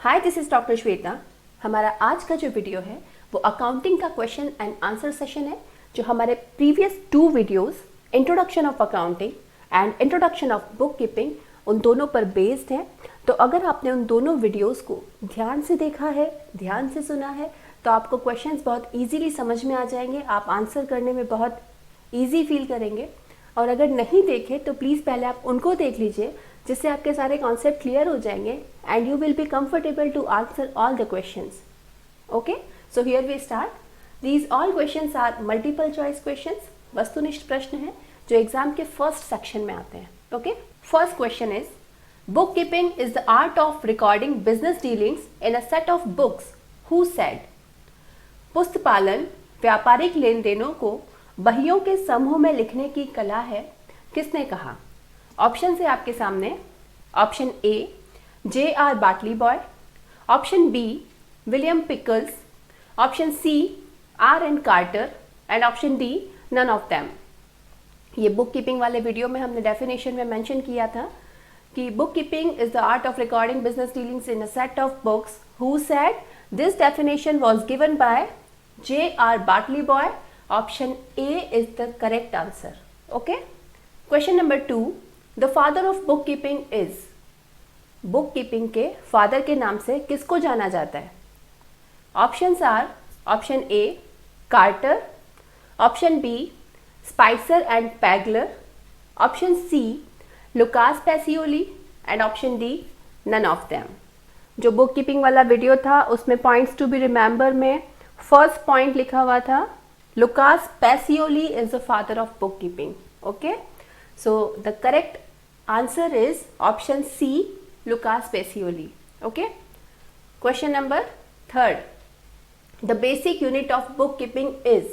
Hi, this is doctor Shweta. हमारा आज का जो वीडियो है वो अकाउंटिंग का क्वेश्चन एंड आंसर सेशन है, जो हमारे previous 2 videos introduction of accounting and introduction of book keeping उन दोनों पर बेस्ड है। तो अगर आपने उन दोनों वीडियोस को ध्यान से देखा है, ध्यान से सुना है, तो आपको क्वेश्चंस बहुत इजीली समझ में आ जाएंगे, आप आंसर करने में बहुत ईजी फील करेंगे। और अगर नहीं देखे तो प्लीज़ पहले आप उनको देख लीजिए, जिससे आपके सारे कॉन्सेप्ट क्लियर हो जाएंगे and you will be comfortable to answer all the questions. Okay, so here we start. These all questions are multiple choice questions, वस्तुनिष्ठ प्रश्न हैं जो एग्जाम के फर्स्ट सेक्शन में आते हैं। Okay, first question is bookkeeping is the art of recording business dealings in a set of books who said. पुस्तपालन व्यापारिक लेन देनों को बहियों के समूह में लिखने की कला है, किसने कहा? ऑप्शन है आपके सामने। Option A J.R. Batliboi, option B William Pickles, option C R.N. Carter and option D none of them. ये बुक कीपिंग वाले वीडियो में हमने डेफिनेशन में मेंशन किया था कि bookkeeping is the art of recording business dealings in a set of books who said. This definition was given by J.R. Batliboi. Option A is the correct answer. Okay, question number 2, the father of bookkeeping is. Bookkeeping के father के नाम से किसको जाना जाता है? Options are option A Carter, option B Spicer and Pegler, option C Lucas Pacioli and option D none of them. जो bookkeeping वाला वीडियो था उसमें पॉइंट्स टू बी रिमेंबर में फर्स्ट पॉइंट लिखा हुआ था Lucas Pacioli is the father of bookkeeping. Okay, so the correct answer is option C, Lucas Pacioli. Okay, question number 3, the basic unit of bookkeeping is।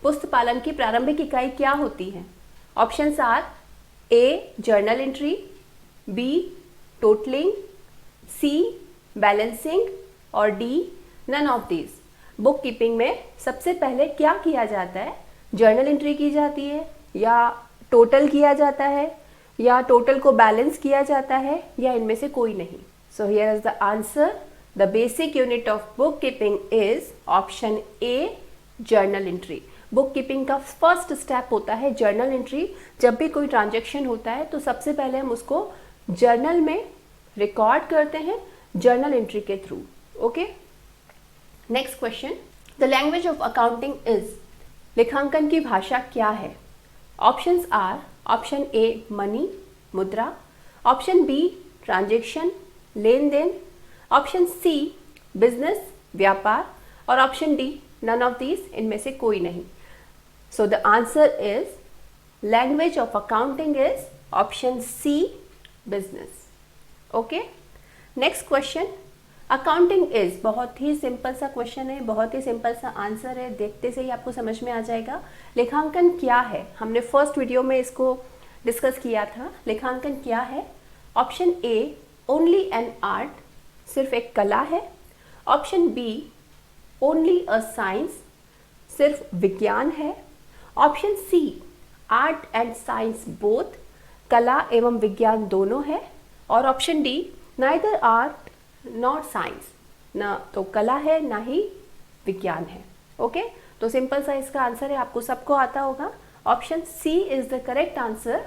पुस्तपालन की प्रारंभिक इकाई क्या होती है? Options are A journal entry, B totalling, C balancing और D none of these. Bookkeeping में सबसे पहले क्या किया जाता है? जर्नल एंट्री की जाती है, या टोटल किया जाता है, या टोटल को बैलेंस किया जाता है, या इनमें से कोई नहीं। So here is the answer. The basic unit of bookkeeping is option A journal entry. Book keeping का फर्स्ट स्टेप होता है जर्नल एंट्री। जब भी कोई ट्रांजैक्शन होता है तो सबसे पहले हम उसको जर्नल में रिकॉर्ड करते हैं जर्नल एंट्री के through. Okay, next question, the language of accounting is. लेखांकन की भाषा क्या है? Options are option A money मुद्रा, ऑप्शन बी ट्रांजैक्शन लेन देन, ऑप्शन सी बिजनेस व्यापार और option D none of these, इनमें से कोई नहीं। So the answer is language of accounting is option C business. Okay, next question, accounting is. बहुत ही सिंपल सा क्वेश्चन है, बहुत ही सिंपल सा आंसर है, देखते से ही आपको समझ में आ जाएगा। लेखांकन क्या है? हमने फर्स्ट वीडियो में इसको डिस्कस किया था। लेखांकन क्या है? Option A only an art, सिर्फ एक कला है। Option B only a science, सिर्फ विज्ञान है। Option C art and science both, कला एवं विज्ञान दोनों है। और option D neither art not science, ना तो कला है ना ही विज्ञान है। ओके, तो सिंपल सा इसका आंसर है, आपको सबको आता होगा। Option C is the correct answer,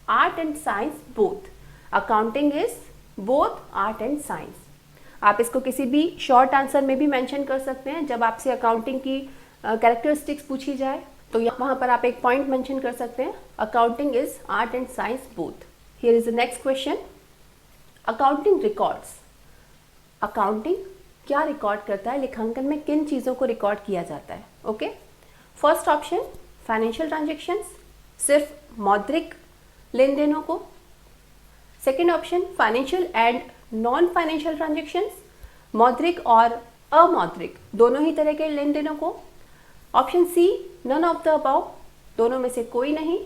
art and science both. Accounting is both art and science. आप इसको किसी भी शॉर्ट आंसर में भी मेंशन कर सकते हैं। जब आपसे अकाउंटिंग की कैरेक्टरिस्टिक्स पूछी जाए तो वहाँ पर आप एक पॉइंट मेंशन कर सकते हैं, accounting is art and science both. Here is the next question, accounting records. Accounting क्या रिकॉर्ड करता है? लेखांकन में किन चीज़ों को रिकॉर्ड किया जाता है? Okay, first option financial transactions, सिर्फ मौद्रिक लेन देनों को। Second option financial and non financial transactions, मौद्रिक और अमौद्रिक दोनों ही तरह के लेन देनों को। Option C none of the above, दोनों में से कोई नहीं।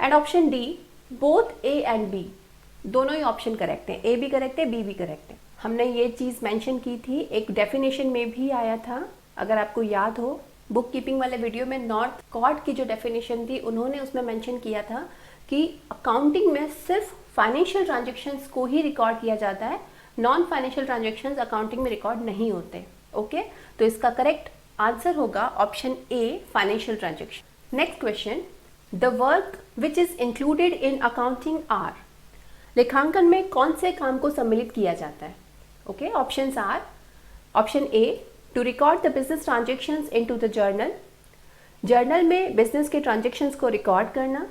And option D both A and B, दोनों ही ऑप्शन करेक्ट है, ए भी करेक्ट है, बी भी करेक्ट है। हमने ये चीज़ मेंशन की थी, एक डेफिनेशन में भी आया था, अगर आपको याद हो। बुक कीपिंग वाले वीडियो में नॉर्थ कॉर्ट की जो डेफिनेशन थी उन्होंने उसमें मेंशन किया था कि अकाउंटिंग में सिर्फ फाइनेंशियल ट्रांजैक्शंस को ही रिकॉर्ड किया जाता है, नॉन फाइनेंशियल ट्रांजेक्शन्स अकाउंटिंग में रिकॉर्ड नहीं होते। ओके, तो इसका करेक्ट आंसर होगा option A, financial transaction. Next question, the work which is included in accounting are. लेखांकन में कौन से काम को सम्मिलित किया जाता है? Okay, options are, option A, to record the business transactions into the journal, journal में बिजनेस के ट्रांजेक्शन्स को रिकॉर्ड करना।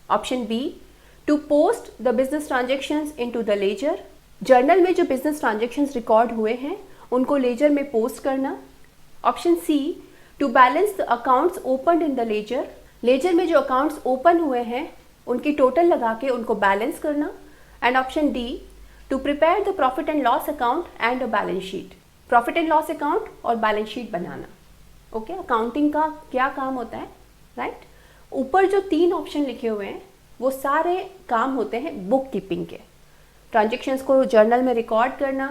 Option B, to post the business transactions into the ledger, journal में जो बिजनेस ट्रांजेक्शन्स रिकॉर्ड हुए हैं उनको laser में पोस्ट करना। Option C, to balance the accounts open in the ledger, ledger में जो अकाउंट्स ओपन हुए हैं उनकी टोटल लगा के उनको बैलेंस करना। And option D, to prepare the profit and loss account and a balance sheet, profit and loss account और बैलेंस शीट बनाना। ओके, अकाउंटिंग का क्या काम होता है, राइट? ऊपर जो 3 ऑप्शन लिखे हुए हैं वो सारे काम होते हैं बुक कीपिंग के। ट्रांजेक्शन्स को जर्नल में रिकॉर्ड करना,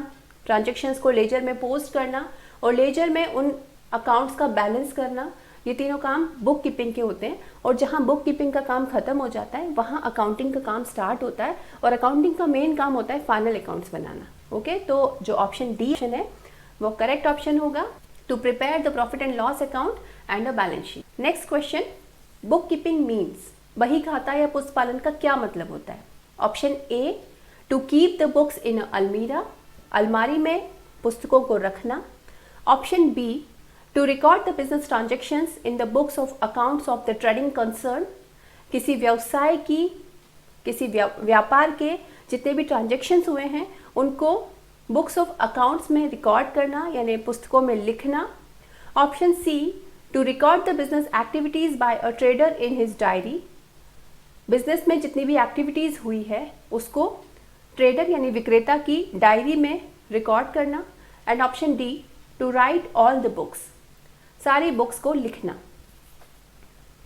ट्रांजेक्शन्स को लेजर में पोस्ट करना और लेजर में उन अकाउंट्स का बैलेंस करना, ये तीनों काम बुक कीपिंग के होते हैं। और जहाँ बुक कीपिंग का काम खत्म हो जाता है वहाँ अकाउंटिंग का काम स्टार्ट होता है और अकाउंटिंग का मेन काम होता है फाइनल अकाउंट्स बनाना। ओके, तो जो ऑप्शन डी ऑप्शन है वो करेक्ट ऑप्शन होगा, to prepare the profit and loss account and a balance sheet. Next question, bookkeeping means, बही खाता या पुस्तपालन का क्या मतलब होता है? Option A, to keep the books in अलमीरा, अलमारी में पुस्तकों को रखना। Option B, to record the business transactions in the books of accounts of the trading concern, किसी व्यवसाय की, किसी व्यापार के जितने भी ट्रांजेक्शन्स हुए हैं उनको बुक्स ऑफ अकाउंट्स में रिकॉर्ड करना यानी पुस्तकों में लिखना। Option C, to record the business activities by a trader in his diary, business में जितनी भी एक्टिविटीज़ हुई है उसको ट्रेडर यानी विक्रेता की डायरी में रिकॉर्ड करना। And option D, to write all the books, सारी बुक्स को लिखना।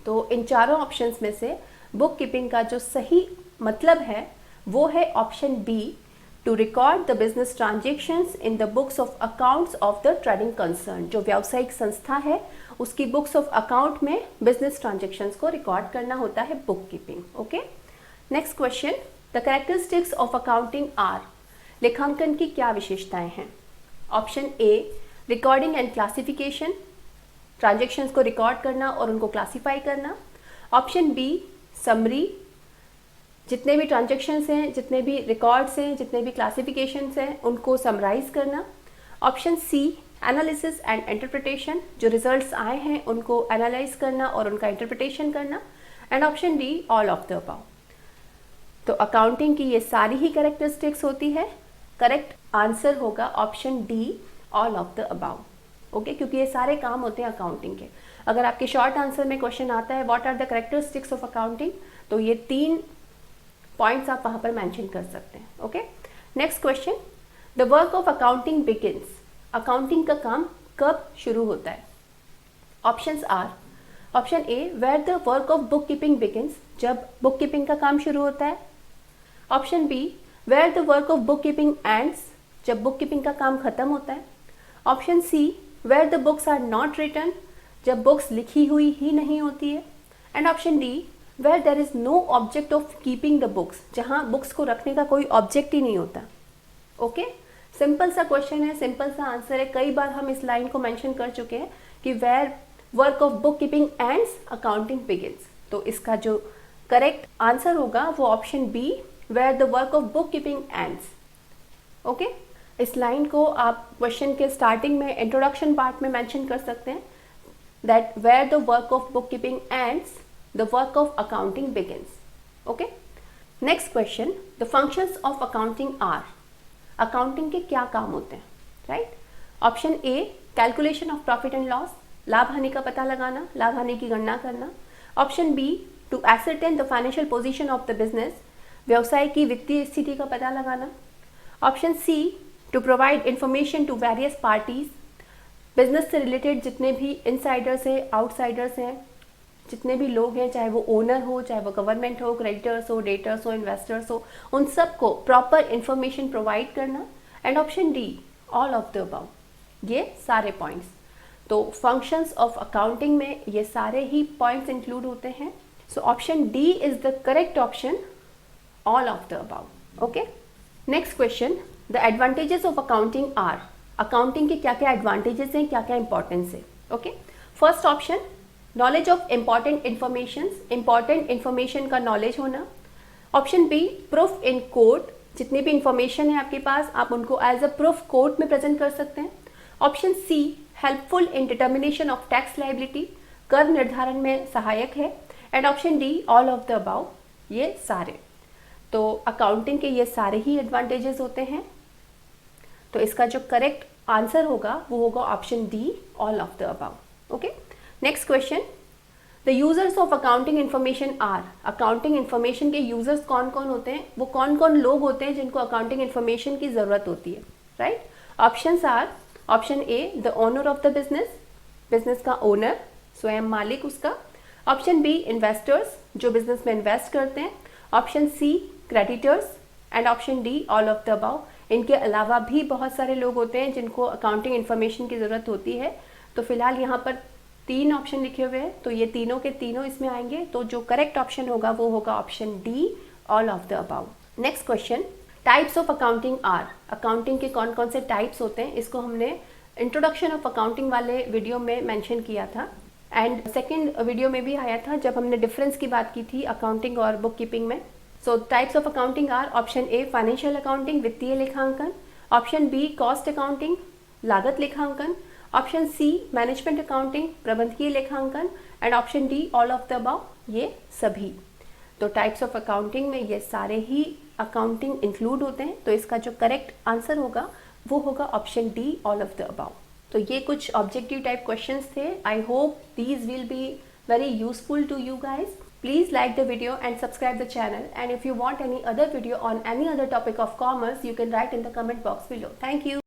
तो इन चारों ऑप्शंस में से बुक कीपिंग का जो सही मतलब है वो है option B, to record the business transactions in the books of accounts of the trading concern, जो व्यावसायिक संस्था है उसकी बुक्स ऑफ अकाउंट में बिजनेस ट्रांजेक्शन्स को रिकॉर्ड करना होता है bookkeeping. Okay, next question, the characteristics of accounting are, लेखांकन की क्या विशेषताएं हैं? Option A, recording and classification, transactions को रिकॉर्ड करना और उनको क्लासीफाई करना। ऑप्शन बी, समरी, जितने भी ट्रांजेक्शन्स हैं, जितने भी रिकॉर्ड्स हैं, जितने भी क्लासिफिकेशंस हैं उनको समराइज करना। Option C, analysis and interpretation, जो रिजल्ट्स आए हैं उनको एनालाइज करना और उनका इंटरप्रिटेशन करना। And option D, all of the above. तो अकाउंटिंग की ये सारी ही कैरेक्टरिस्टिक्स होती है। करेक्ट आंसर होगा option D, all of the above. Okay, क्योंकि ये सारे काम होते हैं अकाउंटिंग के। अगर आपके शॉर्ट आंसर में क्वेश्चन आता है what are the characteristics of accounting, तो ये 3 पॉइंट्स आप वहाँ पर मेंशन कर सकते हैं। Okay, next question, the work of accounting begins, accounting का काम कब शुरू होता है? Options are, option A, where the work of bookkeeping begins, जब बुक कीपिंग का काम शुरू होता है। Option B, where the work of bookkeeping ends, जब बुक कीपिंग का काम खत्म होता है। Option C, where the books are not written, जब बुक्स लिखी हुई ही नहीं होती है। And option D, where there is no object of keeping the books, जहाँ बुक्स को रखने का कोई ऑब्जेक्ट ही नहीं होता। ओके, सिंपल सा क्वेश्चन है, सिंपल सा आंसर है। कई बार हम इस लाइन को मेंशन कर चुके हैं कि where work of bookkeeping ends accounting begins. तो इसका जो करेक्ट आंसर होगा वो option B, where the work of bookkeeping ends. Okay, इस लाइन को आप क्वेश्चन के स्टार्टिंग में इंट्रोडक्शन पार्ट में मेंशन कर सकते हैं, that where the work of bookkeeping ends the work of accounting begins. Okay, next question, the functions of accounting are, accounting के क्या काम होते हैं? Right, option A, calculation of profit and loss, लाभ हानि का पता लगाना, लाभ हानि की गणना करना। Option B, to ascertain the financial position of the business, व्यवसाय की वित्तीय स्थिति का पता लगाना। Option C, to provide information to various parties, business से रिलेटेड जितने भी इनसाइडर्स हैं, आउटसाइडर्स हैं, जितने भी लोग हैं, चाहे वो ओनर हो, चाहे वो गवर्नमेंट हो, क्रेडिटर्स हो, डेटर्स हो, इन्वेस्टर्स हो, उन सबको प्रॉपर इंफॉर्मेशन प्रोवाइड करना। And option D, all of the above. ये सारे पॉइंट्स, तो फंक्शंस ऑफ अकाउंटिंग में ये सारे ही पॉइंट्स इंक्लूड होते हैं। So option D is the correct option, all of the above. Okay, next question, the advantages of accounting are, accounting के क्या क्या एडवांटेजेस हैं, क्या क्या इंपॉर्टेंस है. Okay, first option knowledge of important information का नॉलेज होना. Option B proof in court, जितनी भी इंफॉर्मेशन है आपके पास आप उनको एज अ प्रूफ कोर्ट में प्रेजेंट कर सकते हैं. Option C helpful in determination of tax liability, कर निर्धारण में सहायक है. And option D all of the about, ये सारे. तो अकाउंटिंग के ये सारे ही एडवांटेजेस होते हैं. तो इसका जो करेक्ट आंसर होगा वो होगा option D all of the above. Okay, next question. The users of accounting information are, accounting information के यूजर्स कौन कौन होते हैं, वो कौन कौन लोग होते हैं जिनको अकाउंटिंग इन्फॉर्मेशन की ज़रूरत होती है. Right, options are option A the owner of the business, business का ओनर, स्वयं मालिक उसका. ऑप्शन बी इन्वेस्टर्स, जो बिजनेस में इन्वेस्ट करते हैं. Option C creditors and option D all of the above. इनके अलावा भी बहुत सारे लोग होते हैं जिनको अकाउंटिंग इन्फॉर्मेशन की ज़रूरत होती है. तो फिलहाल यहाँ पर 3 ऑप्शन लिखे हुए हैं, तो ये तीनों के तीनों इसमें आएंगे. तो जो करेक्ट ऑप्शन होगा वो होगा option D all of the above. Next question, types of accounting are, accounting के कौन कौन से टाइप्स होते हैं, इसको हमने इंट्रोडक्शन ऑफ अकाउंटिंग वाले वीडियो में मेंशन किया था. एंड सेकेंड वीडियो में भी आया था जब हमने डिफरेंस की बात की थी अकाउंटिंग और बुक कीपिंग में. So types of accounting are option A financial accounting, वित्तीय लेखांकन. ऑप्शन बी कॉस्ट अकाउंटिंग, लागत लेखांकन. ऑप्शन सी मैनेजमेंट अकाउंटिंग, प्रबंधकीय लेखांकन. And option D all of the about, ये सभी. तो टाइप्स ऑफ अकाउंटिंग में ये सारे ही अकाउंटिंग इंक्लूड होते हैं. तो इसका जो करेक्ट आंसर होगा वो होगा option D all of the about. तो ये कुछ ऑब्जेक्टिव टाइप क्वेश्चंस थे. I hope these will be very useful to you guys. Please like the video and subscribe the channel, and if you want any other video on any other topic of commerce, you can write in the comment box below. Thank you.